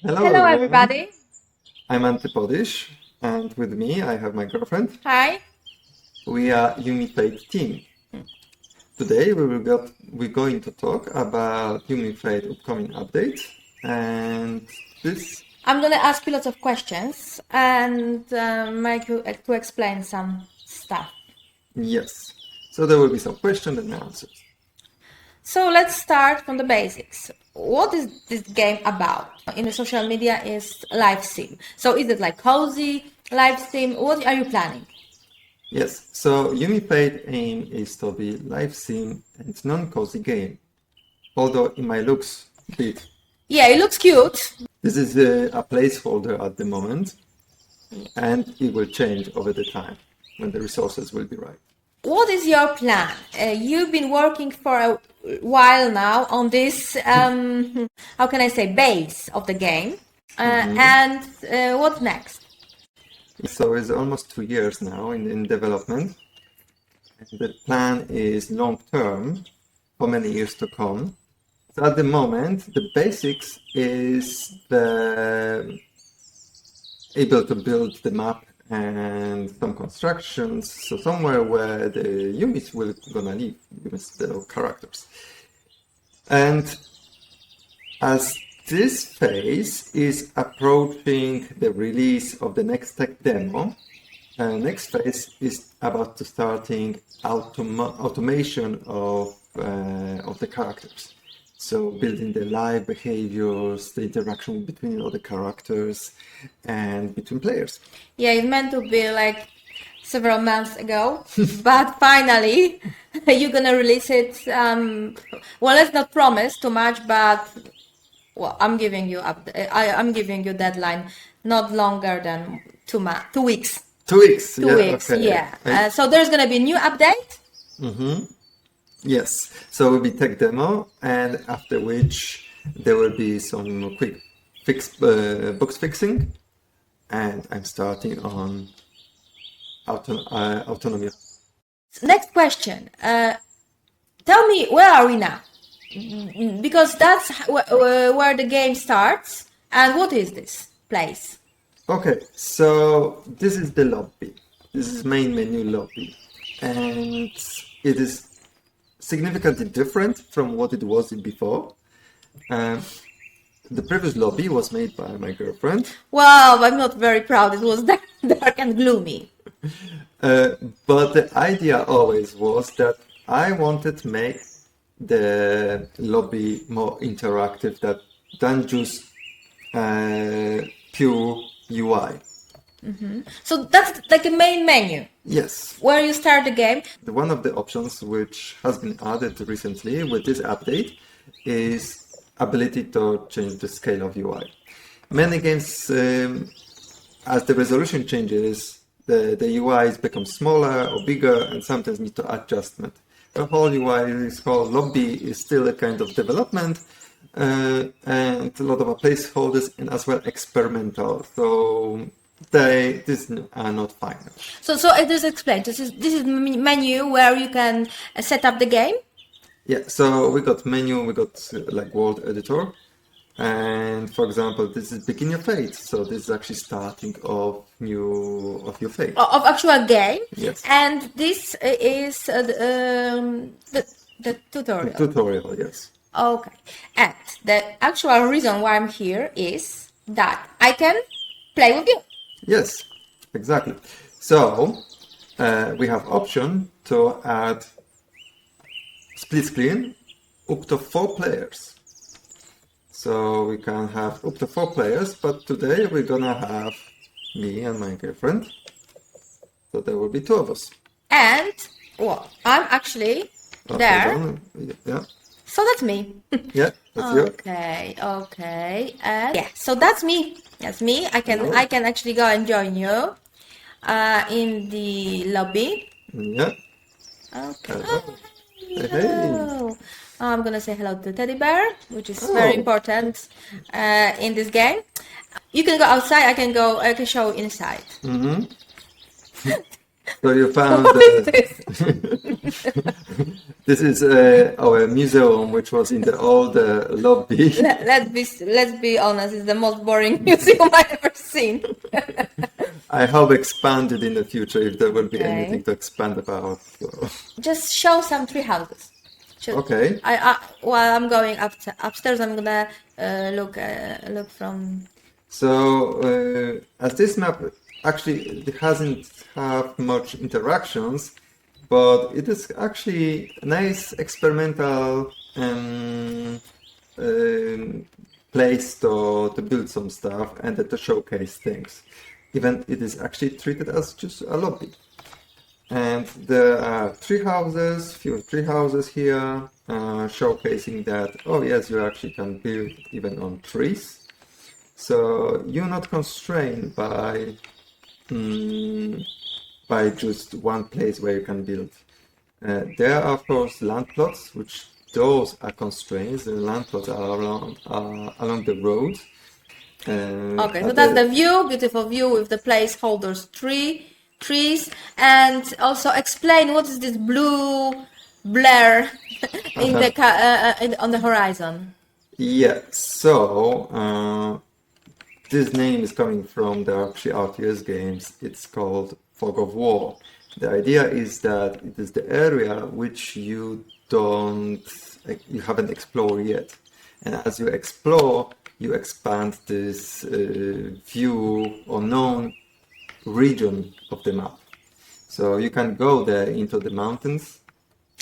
Hello Hello, everyone, everybody. I'm Antipodish, and with me I have my girlfriend. Hi. We are UMeFate team. Today we're going to talk about UMeFate upcoming update, and this, I'm going to ask you lots of questions and make you to explain some stuff. yes. So there will be some questions and answers. So let's start from the basics. What is this game about? In the social media is live sim. So is it like cozy live sim? What are you planning? Yes, so UMeFate aim is to be live sim and non-cozy game, although it might looks a bit. Yeah, it looks cute. This is a placeholder at the moment, and it will change over the time when the resources will be right. What is your plan? You've been working for a while now on this, how can I say, base of the game. And what's next? So it's almost 2 years now in development. And the plan is long term for many years to come. So at the moment, the basics is the able to build the map and some constructions. So somewhere where the units will gonna live, units, the characters. And as this phase is approaching the release of the next tech demo, next phase is about to starting automation of the characters. So building the live behaviors, the interaction between other characters and between players. Yeah, it meant to be like several months ago, but finally you're gonna release it. Well, let's not promise too much, but well, I'm giving you I'm giving you deadline not longer than 2 weeks. 2 weeks, 2 weeks, okay. yeah. So there's gonna be a new update. Yes, so it will be tech demo, and after which there will be some quick box fixing, and I'm starting on autonomy. Next question. Tell me, where are we now? Because that's where the game starts. And what is this place? Okay, so this is the lobby. This is main menu lobby, and it is significantly different from what it was before. The previous lobby was made by my girlfriend. Wow, I'm not very proud. It was dark and gloomy. But the idea always was that I wanted to make the lobby more interactive than just pure UI. So that's like a main menu Yes. where you start the game. One of the options which has been added recently with this update is ability to change the scale of UI. Many games, as the resolution changes, the UIs become smaller or bigger and sometimes need to adjustment. The whole UI, this whole lobby is still a kind of development and a lot of placeholders and as well experimental. So these are not final. So it is explained. This is menu where you can set up the game. Yeah, so we got menu, we got like world editor, and for example, this is begin your fate. So this is actually starting of your fate. Of actual game. Yes. And this is the tutorial. Tutorial, yes. Okay. And the actual reason why I'm here is that I can play with you. Yes, exactly. So we have option to add split screen up to 4 players. So we can have up to 4 players, but today we're gonna have me and my girlfriend. So there will be 2 of us. And well, I'm actually there. Hold on. Yeah, So that's me. yeah, that's you. Okay. And yeah, so that's me. That's me. I can actually go and join you in the lobby. Yeah. Okay. Hello. Hey, Hello. I'm gonna say hello to Teddy Bear, which is very important in this game. You can go outside. I can show inside. So you found What is this? this is our museum, which was in the old lobby. Let's be honest, it's the most boring museum I've ever seen. I hope expanded in the future if there will be Okay. anything to expand about. So. Just show some tree houses. Okay. While I'm going upstairs, I'm gonna look from. So as this map actually it hasn't have much interactions, but it is actually a nice experimental place to build some stuff and to showcase things. Even it is actually treated as just a lobby. And there are few tree houses here, showcasing that, oh yes, you actually can build even on trees. So you're not constrained by just one place where you can build. There are of course land plots, which those are constraints. The land plots are along the road. Okay, so that's the view, beautiful view with the placeholders trees, and also explain what is this blue blur in on the horizon. Yeah, so this name is coming from the actually RTS games. It's called Fog of War. The idea is that it is the area which you haven't explored yet, and as you explore, you expand this view or known region of the map. So you can go there into the mountains,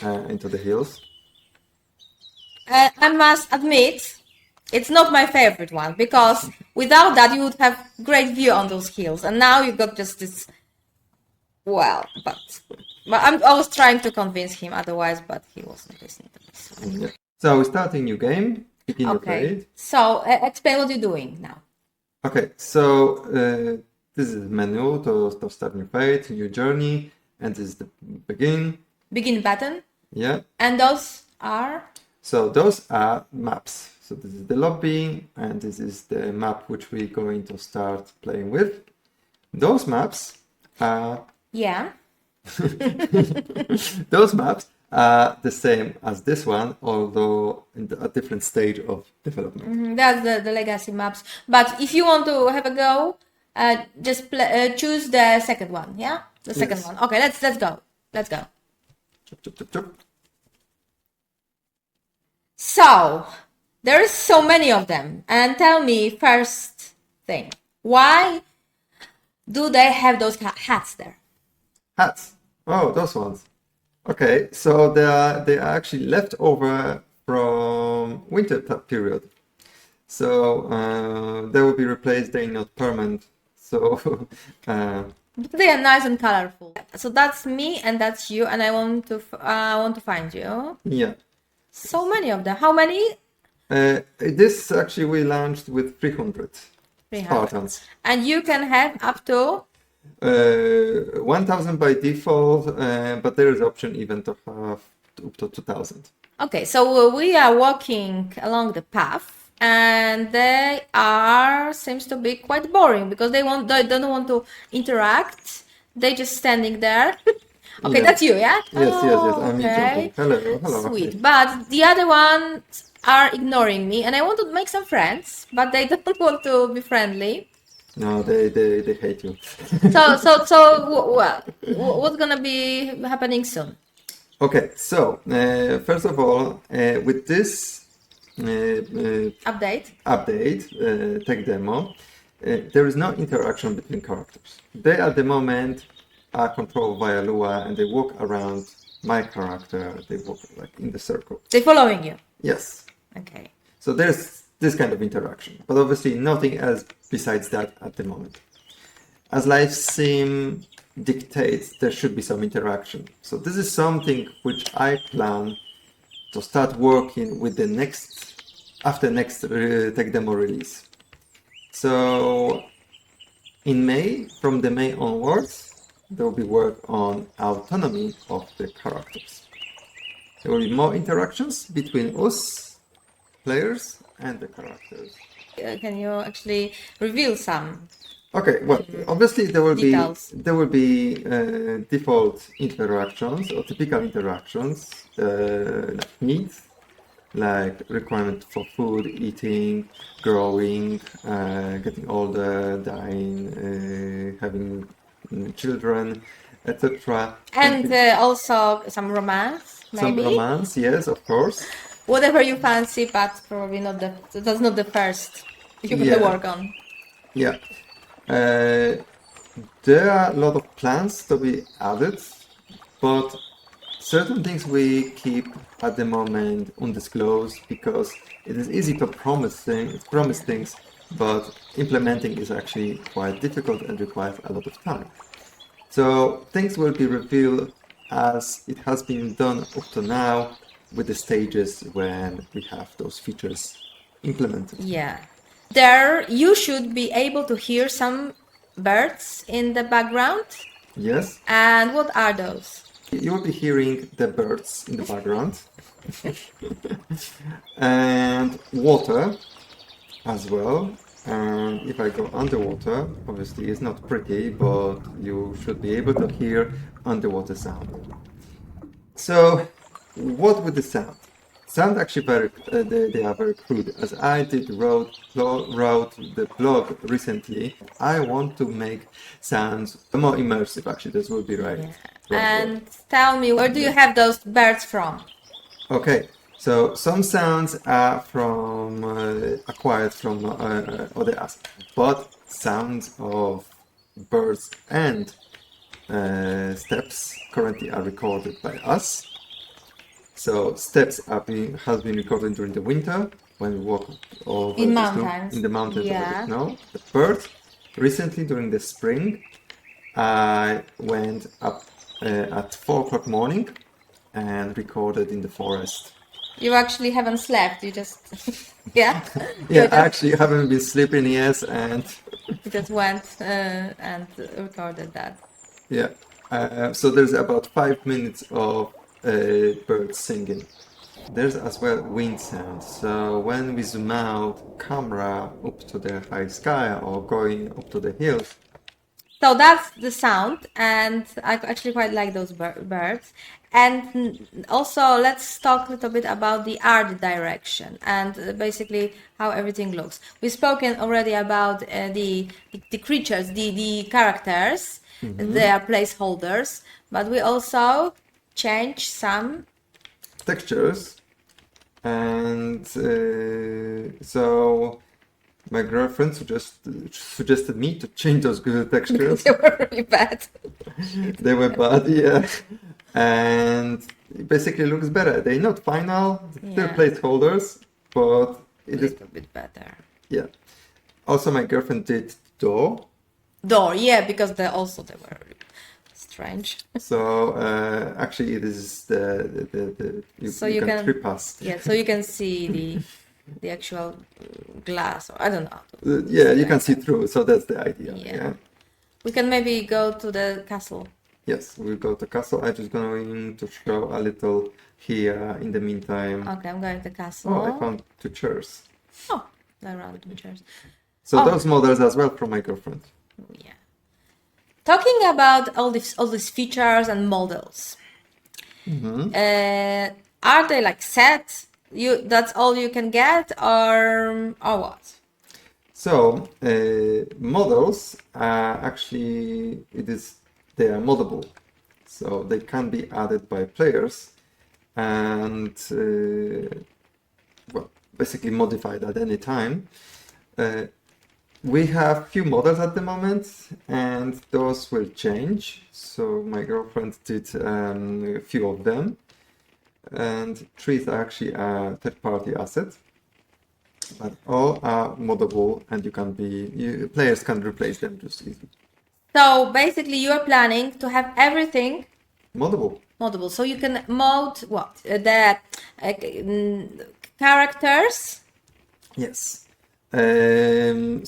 into the hills. I must admit, it's not my favorite one, because without that you would have great view on those hills, and now you got just this. Well, but I was trying to convince him otherwise, but he wasn't listening to me. Yeah. So we start a new game. Begin your Okay. fate. So explain what you're doing now. Okay. So this is the menu to start new fate, new journey, and this is the begin. Begin button. Yeah. And those are. So those are maps. So this is the lobby, and this is the map which we're going to start playing with. Those maps are. Yeah. Those maps are the same as this one, although in a different stage of development. That's the legacy maps. But if you want to have a go, just choose the second one. Yeah, the second one. Okay, let's go. Let's go. Chop, chop, chop, chop. So there's so many of them, and tell me first thing, why do they have those hats there? Hats. Oh, those ones. Okay, so they are actually left over from winter period. So they will be replaced. They're not permanent. So They are nice and colorful. So that's me and that's you, and I want to find you. yeah. So many of them. How many? This actually we launched with 300 Spartans. And you can have up to 1000 by default, but there is option even to have up to 2000. Okay, so we are walking along the path, and they seems to be quite boring because they don't want to interact. They just standing there. Okay, Yeah. that's you, yeah? Yes, I'm okay. Hello. Sweet. But the other ones are ignoring me, and I want to make some friends, but they don't want to be friendly. No, they hate you. Well, what's gonna be happening soon? Okay, so first of all, with this Update. tech demo, there is no interaction between characters. They at the moment are controlled via Lua, and they walk around my character. They walk like in the circle. They're following you. Yes. Okay. So there's this kind of interaction, but obviously nothing else besides that at the moment. As life sim dictates, there should be some interaction. So this is something which I plan to start working with after next tech demo release. So in May, from the May onwards, there will be work on autonomy of the characters. There will be more interactions between us, players, and the characters. Can you actually reveal some Okay, well, obviously Details. there will be default interactions or typical interactions like needs, like requirement for food, eating, growing, getting older, dying, having children, etc. And also some romance, Some maybe. romance, yes, of course. Whatever you fancy, but probably not that's not the first you're gonna Yeah, work on. yeah. Uh, there are a lot of plans to be added, but certain things we keep at the moment undisclosed because it is easy to promise things, but implementing is actually quite difficult and requires a lot of time. So things will be revealed as it has been done up to now with the stages when we have those features implemented. Yeah. There you should be able to hear some birds in the background. Yes, And what are those? you will be hearing the birds in the background and water as well. And if I go underwater, obviously it's not pretty, but you should be able to hear underwater sound. So, what with the sound? Sound actually they are very crude. As I wrote the blog recently, I want to make sounds more immersive. Actually, this would be right. Yeah. Right word. And tell me, where do you have those birds from? Okay, so some sounds are from acquired from other assets, but sounds of birds and steps currently are recorded by us. So steps has been recorded during the winter when we walk over In the snow mountains. in the mountains over the Yeah. snow. The birds recently during the spring, I went up at 4 o'clock morning and recorded in the forest. You actually haven't slept. You just, yeah. Yeah, You I actually haven't been sleeping, yes, and just went and recorded that. yeah. So there's about 5 minutes of birds singing. There's as well wind sound. So when we zoom out camera up to the high sky or going up to the hills, So that's the sound, and I actually quite like those birds. And also, let's talk a little bit about the art direction and basically how everything looks. We've spoken already about the creatures, the characters. They are placeholders, but we also change some. textures, and so my girlfriend suggested me to change those good textures. They were really bad. They were bad, yeah. And it basically looks better. They're not final, they're Yeah. placeholders, but A it is, little bit better. yeah. Also, my girlfriend did door. Door, yeah, because they were strange. So actually, it is the So you you can can- trip past. Yeah, so you can see the actual glass, or I don't know. Yeah, you can see through. So that's the idea. Yeah. Yeah. We can maybe go to the castle. Yes, we'll go to castle. I'm just going to show a little here in the meantime. Okay, I'm going to the castle. Oh, I found 2 chairs. Oh, they're random chairs. So Oh. those models as well from my girlfriend. Yeah. Talking about all these features and models, are they like set? That's all you can get, or what? So models are actually they are moddable, so they can be added by players and well, basically modified at any time. We have few models at the moment, and those will change. So my girlfriend did a few of them, and trees are actually a third-party asset. But all are moddable, and players can replace them just easily. So basically, you are planning to have everything Moddable. moddable, so you can mod what the characters. Yes.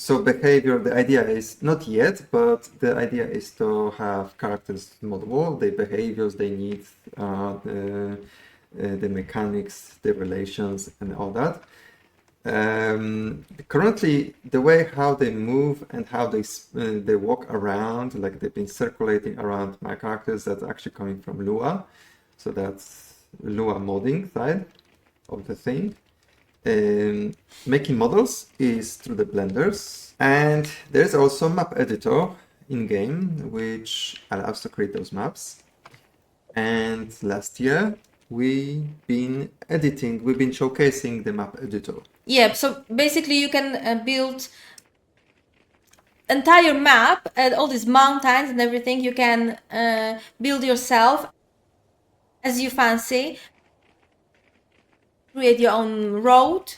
So behavior, the idea is not yet, but the idea is to have characters moddable, their behaviors, they need, the mechanics, the relations, and all that. Currently, the way how they move and how they walk around, like they've been circulating around my characters, that's actually coming from Lua. So that's Lua modding side of the thing. Making models is through the blenders, and there's also map editor in game, which allows to create those maps. And last year we've been showcasing the map editor. Yeah, so basically you can build entire map and all these mountains and everything you can build yourself as you fancy. Create your own road,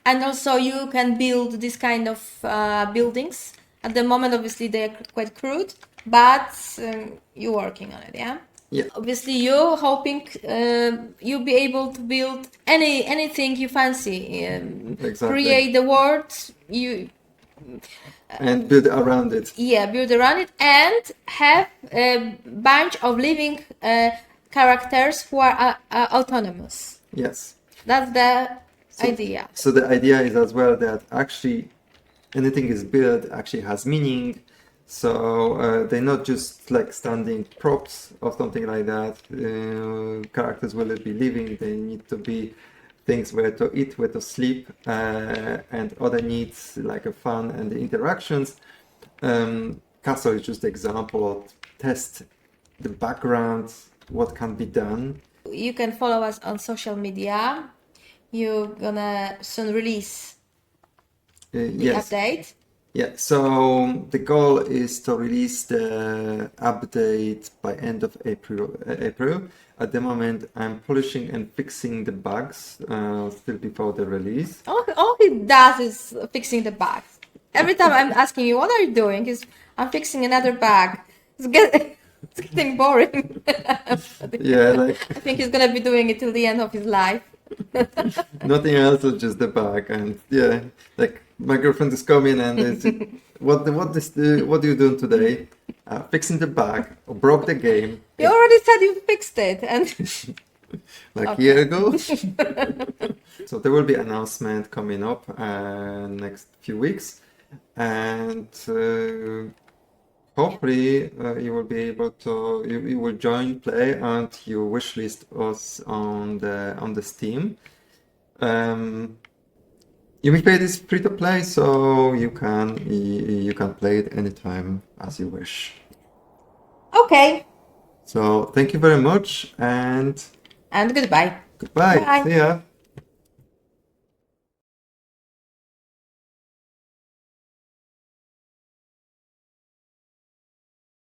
and also you can build this kind of buildings. At the moment, obviously, they're quite crude, but you're working on it, yeah? Yeah. Obviously, you're hoping you'll be able to build anything you fancy. Exactly. Create the world, and build around it. Yeah, build around it, and have a bunch of living characters who are autonomous. Yes. That's the idea. So the idea is as well that actually anything is built actually has meaning. So they're not just like standing props or something like that. Characters will be living. They need to be things where to eat, where to sleep, and other needs like a fun and the interactions. Castle is just an example of test the background, what can be done. You can follow us on social media. You're gonna soon release the Yes. update. Yeah, so the goal is to release the update by end of April. At the moment, I'm polishing and fixing the bugs still before the release. All he does is fixing the bugs. Every time I'm asking you, what are you doing? I'm fixing another bug. It's getting boring. Yeah, like I think he's gonna be doing it till the end of his life. nothing else, it's just the bug. And yeah, like my girlfriend is coming and it's, what are you doing today? Fixing the bug. Broke the game. You already said you fixed it, and like Okay. a year ago. So there will be announcement coming up next few weeks, and hopefully you will be able to you will join play and you wishlist us on the Steam. UMeFate is free to play, so you can play it anytime as you wish. okay. So thank you very much and And goodbye. goodbye. Bye. See ya.